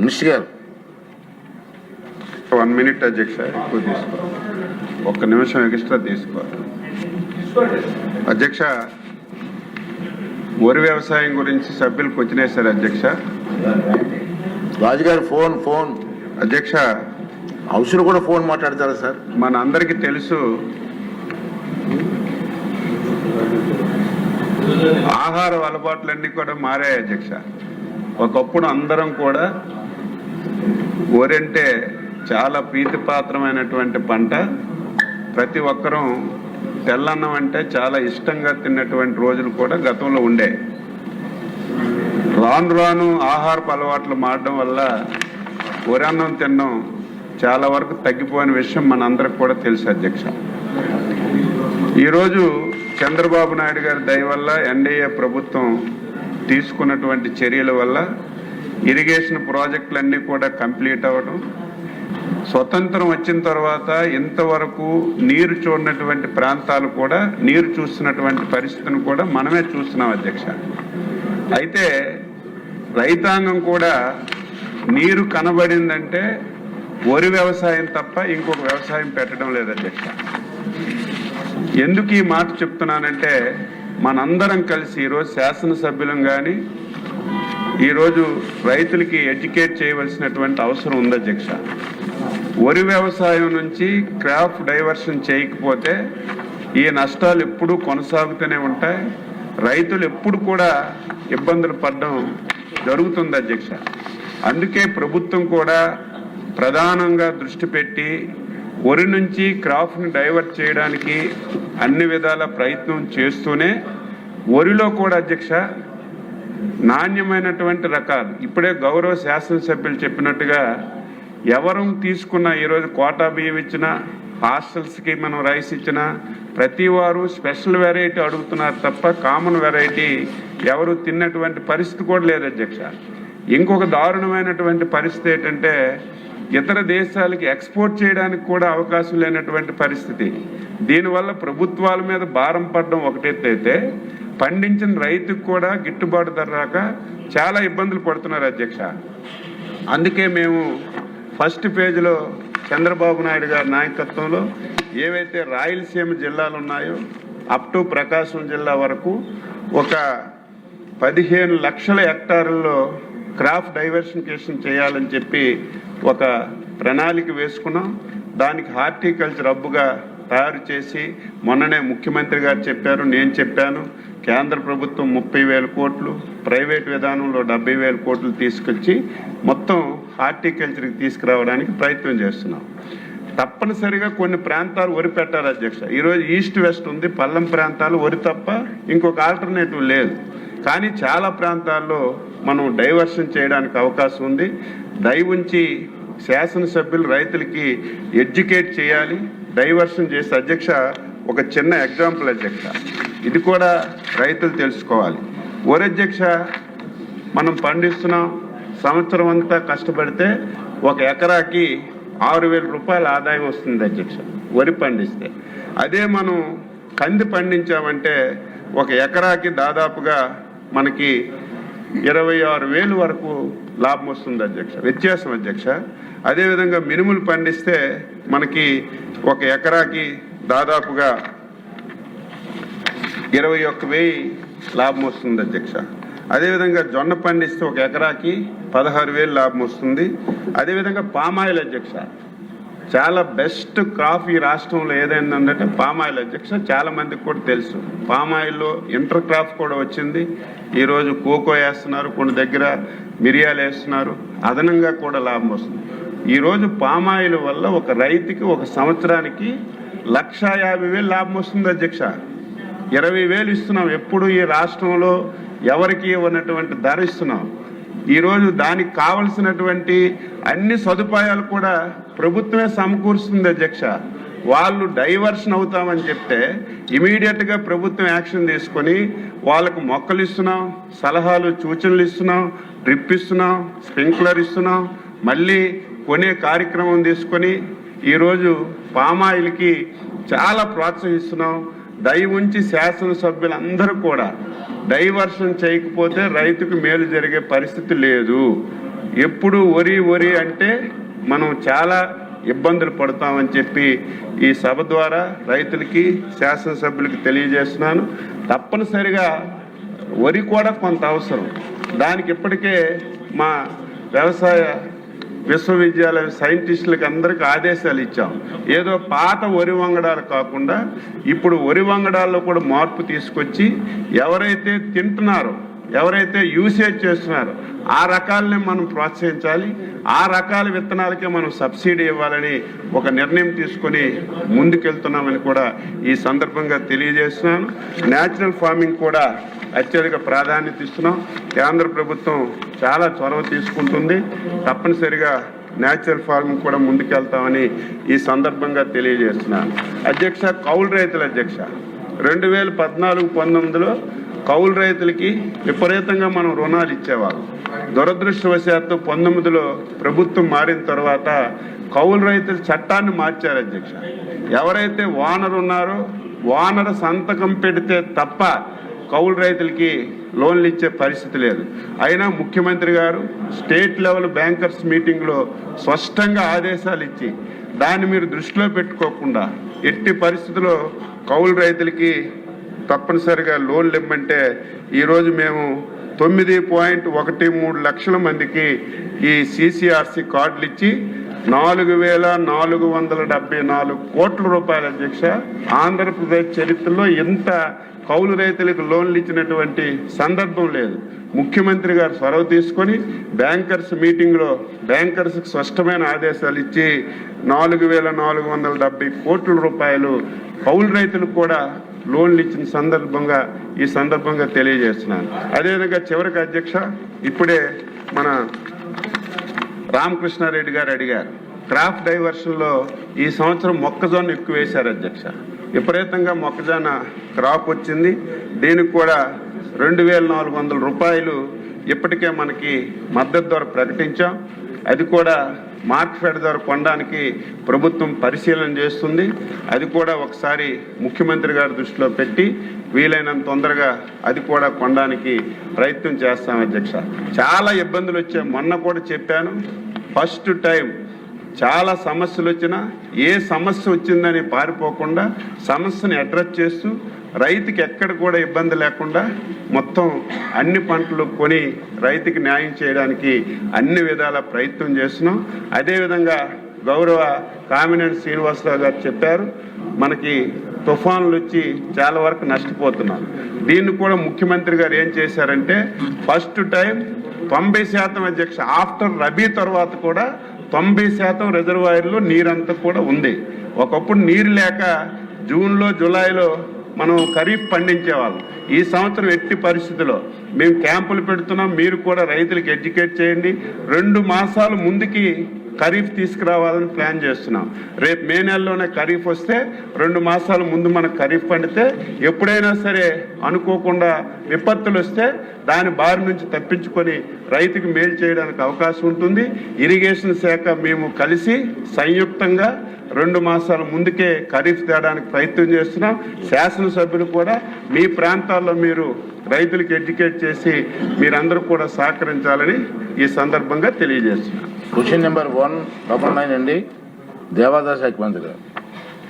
Minister గారు 1 minute అధ్యక్ష, ఎక్కువ తీసుకో, 1 నిమిషం ఎక్స్ట్రా తీసుకో అధ్యక్ష. వరి వ్యవసాయం గురించి సభ్యులు క్వశ్చన్ వేశారు అధ్యక్ష. రాజుగారు ఫోన్ అధ్యక్ష, హౌస్లో కూడా ఫోన్ మాట్లాడతారా సార్? మన అందరికీ తెలుసు, ఆహార అలవాట్లన్నీ కూడా మారాయి అధ్యక్ష. ఒకప్పుడు అందరం కూడా వరి అంటే చాలా ప్రీతిపాత్రమైనటువంటి పంట. ప్రతి ఒక్కరూ తెల్లన్నం అంటే చాలా ఇష్టంగా తిన్నటువంటి రోజులు కూడా గతంలో ఉండే. రాను రాను ఆహారపు అలవాట్లు మారడం వల్ల వరి అన్నం తినడం చాలా వరకు తగ్గిపోయిన విషయం మనందరికి కూడా తెలుసు అధ్యక్ష. ఈరోజు చంద్రబాబు నాయుడు గారి దయ వల్ల, ఎన్డీఏ ప్రభుత్వం తీసుకున్నటువంటి చర్యల వల్ల ఇరిగేషన్ ప్రాజెక్టులన్నీ కూడా కంప్లీట్ అవ్వడం, స్వతంత్రం వచ్చిన తర్వాత ఇంతవరకు నీరు చూడనటువంటి ప్రాంతాలు కూడా నీరు చూస్తున్నటువంటి పరిస్థితిని కూడా మనమే చూస్తున్నాం అధ్యక్ష. అయితే రైతాంగం కూడా నీరు కనబడిందంటే వరి వ్యవసాయం తప్ప ఇంకొక వ్యవసాయం పెట్టడం లేదు అధ్యక్ష. ఎందుకు ఈ మాట చెప్తున్నానంటే, మనందరం కలిసి ఈరోజు శాసనసభ్యులం కానీ ఈరోజు రైతులకి ఎడ్యుకేట్ చేయవలసినటువంటి అవసరం ఉంది అధ్యక్ష. వరి వ్యవసాయం నుంచి క్రాప్ డైవర్షన్ చేయకపోతే ఈ నష్టాలు ఎప్పుడూ కొనసాగుతూనే ఉంటాయి. రైతులు ఎప్పుడు కూడా ఇబ్బందులు పడడం జరుగుతుంది అధ్యక్ష. అందుకే ప్రభుత్వం కూడా ప్రధానంగా దృష్టి పెట్టి వరి నుంచి క్రాప్ని డైవర్ట్ చేయడానికి అన్ని విధాల ప్రయత్నం చేస్తూనే వరిలో కూడా అధ్యక్ష నాణ్యమైనటువంటి రకాలు, ఇప్పుడే గౌరవ శాసనసభ్యులు చెప్పినట్టుగా ఎవరు తీసుకున్న ఈరోజు కోటా బియ్యం ఇచ్చినా, హాస్టల్స్కి మనం రైస్ ఇచ్చినా ప్రతి వారు స్పెషల్ వెరైటీ అడుగుతున్నారు తప్ప కామన్ వెరైటీ ఎవరు తిన్నటువంటి పరిస్థితి కూడా లేదు అధ్యక్ష. ఇంకొక దారుణమైనటువంటి పరిస్థితి ఏంటంటే, ఇతర దేశాలకి ఎక్స్పోర్ట్ చేయడానికి కూడా అవకాశం లేనటువంటి పరిస్థితి. దీనివల్ల ప్రభుత్వాల మీద భారం పడడం ఒకటైతే, పండించిన రైతుకు కూడా గిట్టుబాటు ధర రాక చాలా ఇబ్బందులు పడుతున్నారు అధ్యక్ష. అందుకే మేము ఫస్ట్ పేజీలో చంద్రబాబు నాయుడు గారి నాయకత్వంలో ఏవైతే రాయలసీమ జిల్లాలు ఉన్నాయో అప్ టు ప్రకాశం జిల్లా వరకు ఒక 15 లక్షల హెక్టార్లలో క్రాప్ డైవర్సిఫికేషన్ చేయాలని చెప్పి ఒక ప్రణాళిక వేసుకున్నాం. దానికి హార్టికల్చర్ హబ్గా తయారు చేసి మొన్ననే ముఖ్యమంత్రి గారు చెప్పారు, నేను చెప్పాను, కేంద్ర ప్రభుత్వం 30,000 కోట్లు, ప్రైవేట్ విధానంలో 70,000 కోట్లు తీసుకొచ్చి మొత్తం హార్టికల్చర్కి తీసుకురావడానికి ప్రయత్నం చేస్తున్నాం. తప్పనిసరిగా కొన్ని ప్రాంతాలు వరి పెట్టారు అధ్యక్ష. ఈరోజు ఈస్ట్ వెస్ట్ ఉంది, పల్లం ప్రాంతాలు వరి తప్ప ఇంకొక ఆల్టర్నేటివ్ లేదు. కానీ చాలా ప్రాంతాల్లో మనం డైవర్షన్ చేయడానికి అవకాశం ఉంది. దయవుంచి శాసనసభ్యులు రైతులకి ఎడ్యుకేట్ చేయాలి, డైవర్షన్ చేసి అధ్యక్ష. ఒక చిన్న ఎగ్జాంపుల్ అధ్యక్ష, ఇది కూడా రైతులు తెలుసుకోవాలి. వరి అధ్యక్ష మనం పండిస్తున్నాం, సంవత్సరం అంతా కష్టపడితే ఒక ఎకరాకి 6,000 రూపాయల ఆదాయం వస్తుంది అధ్యక్ష వరి పండిస్తే. అదే మనం కంది పండించామంటే ఒక ఎకరాకి దాదాపుగా మనకి 26,000 వరకు లాభం వస్తుంది అధ్యక్ష, వ్యత్యాసం అధ్యక్ష. అదేవిధంగా మినుములు పండిస్తే మనకి ఒక ఎకరాకి దాదాపుగా 21,000 లాభం వస్తుంది అధ్యక్ష. అదేవిధంగా జొన్న పండిస్తే ఒక ఎకరాకి 16,000 లాభం వస్తుంది. అదేవిధంగా పామాయిల్ అధ్యక్ష, చాలా బెస్ట్ క్రాప్ ఈ రాష్ట్రంలో ఏదైనా ఉందంటే పామాయిల్ అధ్యక్ష. చాలా మందికి కూడా తెలుసు, పామాయిల్లో ఇంటర్ క్రాప్ కూడా వచ్చింది. ఈరోజు కోకో వేస్తున్నారు, కొన్ని దగ్గర మిరియాలు వేస్తున్నారు, అదనంగా కూడా లాభం వస్తుంది. ఈరోజు పామాయిల్ వల్ల ఒక రైతుకి ఒక సంవత్సరానికి 1,50,000 లాభం వస్తుంది అధ్యక్ష. 20,000 ఇస్తున్నాం, ఎప్పుడు ఈ రాష్ట్రంలో ఎవరికి ఇవ్వనటువంటి ధర ఇస్తున్నాం. ఈరోజు దానికి కావలసినటువంటి అన్ని సదుపాయాలు కూడా ప్రభుత్వమే సమకూరుస్తుంది అధ్యక్ష. వాళ్ళు డైవర్షన్ అవుతామని చెప్తే ఇమీడియట్గా ప్రభుత్వం యాక్షన్ తీసుకొని వాళ్ళకు మొక్కలు ఇస్తున్నాం, సలహాలు సూచనలు ఇస్తున్నాం, డ్రిప్ ఇస్తున్నాం, స్ప్రింక్లర్ ఇస్తున్నాం, మళ్ళీ కొనే కార్యక్రమం తీసుకొని ఈరోజు పామాయిల్కి చాలా ప్రోత్సహిస్తున్నాం. దయ ఉంచి శాసనసభ్యులందరూ కూడా డైవర్షన్ చేయకపోతే రైతుకు మేలు జరిగే పరిస్థితి లేదు. ఎప్పుడు వరి అంటే మనం చాలా ఇబ్బందులు పడతామని చెప్పి ఈ సభ ద్వారా రైతులకి శాసనసభ్యులకి తెలియజేస్తున్నాను. తప్పనిసరిగా వరి కూడా కొంత అవసరం. దానికి ఇప్పటికే మా వ్యవసాయ విశ్వవిద్యాలయ సైంటిస్టులకి అందరికీ ఆదేశాలు ఇచ్చాం. ఏదో పాత వరి వంగడాలు కాకుండా ఇప్పుడు వరి వంగడాల్లో కూడా మార్పు తీసుకొచ్చి ఎవరైతే తింటున్నారో, ఎవరైతే యూసేజ్ చేస్తున్నారో ఆ రకాలనే మనం ప్రోత్సహించాలి. ఆ రకాల విత్తనాలకే మనం సబ్సిడీ ఇవ్వాలని ఒక నిర్ణయం తీసుకొని ముందుకెళ్తున్నామని కూడా ఈ సందర్భంగా తెలియజేస్తున్నాను. న్యాచురల్ ఫార్మింగ్ కూడా అత్యధిక ప్రాధాన్యత ఇస్తున్నాం. కేంద్ర ప్రభుత్వం చాలా చొరవ తీసుకుంటుంది. తప్పనిసరిగా న్యాచురల్ ఫార్మింగ్ కూడా ముందుకెళ్తామని ఈ సందర్భంగా తెలియజేస్తున్నాను. అధ్యక్ష, కౌలు రైతుల అధ్యక్ష 2014-19లో కౌలు రైతులకి విపరీతంగా మనం రుణాలు ఇచ్చేవాళ్ళం. దురదృష్టవశాత్తు 19లో ప్రభుత్వం మారిన తర్వాత కౌలు రైతుల చట్టాన్ని మార్చారు అధ్యక్ష. ఎవరైతే ఓనర్ ఉన్నారో ఓనర్ సంతకం పెడితే తప్ప కౌలు రైతులకి లోన్లు ఇచ్చే పరిస్థితి లేదు. అయినా ముఖ్యమంత్రి గారు స్టేట్ లెవెల్ బ్యాంకర్స్ మీటింగ్లో స్పష్టంగా ఆదేశాలు ఇచ్చి దాన్ని మీరు దృష్టిలో పెట్టుకోకుండా ఎట్టి పరిస్థితుల్లో కౌలు రైతులకి తప్పనిసరిగా లోన్లు ఇవ్వమంటే ఈరోజు మేము 9.13 లక్షల మందికి ఈ CCRC కార్డులు ఇచ్చి 4,474 కోట్ల రూపాయల అధ్యక్ష ఆంధ్రప్రదేశ్ చరిత్రలో ఎంత కౌలు రైతులకు లోన్లు ఇచ్చినటువంటి సందర్భం లేదు. ముఖ్యమంత్రి గారు చొరవ తీసుకొని బ్యాంకర్స్ మీటింగ్లో బ్యాంకర్స్కి స్పష్టమైన ఆదేశాలు ఇచ్చి 4,470 కోట్ల రూపాయలు కౌలు రైతులకు కూడా లోన్లు ఇచ్చిన సందర్భంగా ఈ సందర్భంగా తెలియజేస్తున్నాను. అదేవిధంగా చివరికి అధ్యక్ష, ఇప్పుడే మన రామకృష్ణారెడ్డి గారు అడిగారు, క్రాప్ డైవర్షన్లో ఈ సంవత్సరం మొక్కజొన్న ఎక్కువ వేశారు అధ్యక్ష. విపరీతంగా మొక్కజొన్న క్రాప్ వచ్చింది. దీనికి కూడా 2,400 రూపాయలు ఇప్పటికే మనకి మద్దతు ధర ప్రకటించాం. అది కూడా మార్కెట్ ధర కొనడానికి ప్రభుత్వం పరిశీలన చేస్తుంది. అది కూడా ఒకసారి ముఖ్యమంత్రి గారి దృష్టిలో పెట్టి వీలైనంత తొందరగా అది కూడా కొనడానికి ప్రయత్నం చేస్తాం అధ్యక్ష. చాలా ఇబ్బందులు వచ్చాయి. మొన్న కూడా చెప్పాను, ఫస్ట్ టైం చాలా సమస్యలు వచ్చినా ఏ సమస్య వచ్చిందని పారిపోకుండా సమస్యను అడ్రస్ చేస్తూ రైతుకి ఎక్కడ కూడా ఇబ్బంది లేకుండా మొత్తం అన్ని పంటలు కొని రైతుకి న్యాయం చేయడానికి అన్ని విధాల ప్రయత్నం చేస్తున్నాం. అదేవిధంగా గౌరవ కామినేని శ్రీనివాసరావు గారు చెప్పారు, మనకి తుఫాన్లు వచ్చి చాలా వరకు నష్టపోతున్నాం. దీన్ని కూడా ముఖ్యమంత్రి గారు ఏం చేశారంటే ఫస్ట్ టైం 90% అధ్యక్ష ఆఫ్టర్ రబీ తర్వాత కూడా 90% రిజర్వాయర్లో నీరంతా కూడా ఉంది. ఒకప్పుడు నీరు లేక జూన్లో జూలైలో మనం ఖరీఫ్ పండించేవాళ్ళం. ఈ సంవత్సరం ఎట్టి పరిస్థితుల్లో మేము క్యాంపులు పెడుతున్నాం. మీరు కూడా రైతులకు ఎడ్యుకేట్ చేయండి. 2 మాసాలు ముందుకి ఖరీఫ్ తీసుకురావాలని ప్లాన్ చేస్తున్నాం. రేపు మే నెలలోనే ఖరీఫ్ వస్తే 2 మాసాల ముందు మనకు ఖరీఫ్ పండితే ఎప్పుడైనా సరే అనుకోకుండా విపత్తులు వస్తే దాని బారి నుంచి తప్పించుకొని రైతుకు మేలు చేయడానికి అవకాశం ఉంటుంది. ఇరిగేషన్ శాఖ మేము కలిసి సంయుక్తంగా 2 మాసాల ముందుకే ఖరీఫ్ తేడానికి ప్రయత్నం చేస్తున్నాం. శాసనసభ్యులు కూడా మీ ప్రాంతాల్లో మీరు రైతులకు ఎడ్యుకేట్ చేసి మీరందరూ కూడా సహకరించాలని ఈ సందర్భంగా తెలియజేస్తున్నాం. క్వశ్చన్ నెంబర్ 199 అండి, దేవాదాయ శాఖ మంత్రి గారు.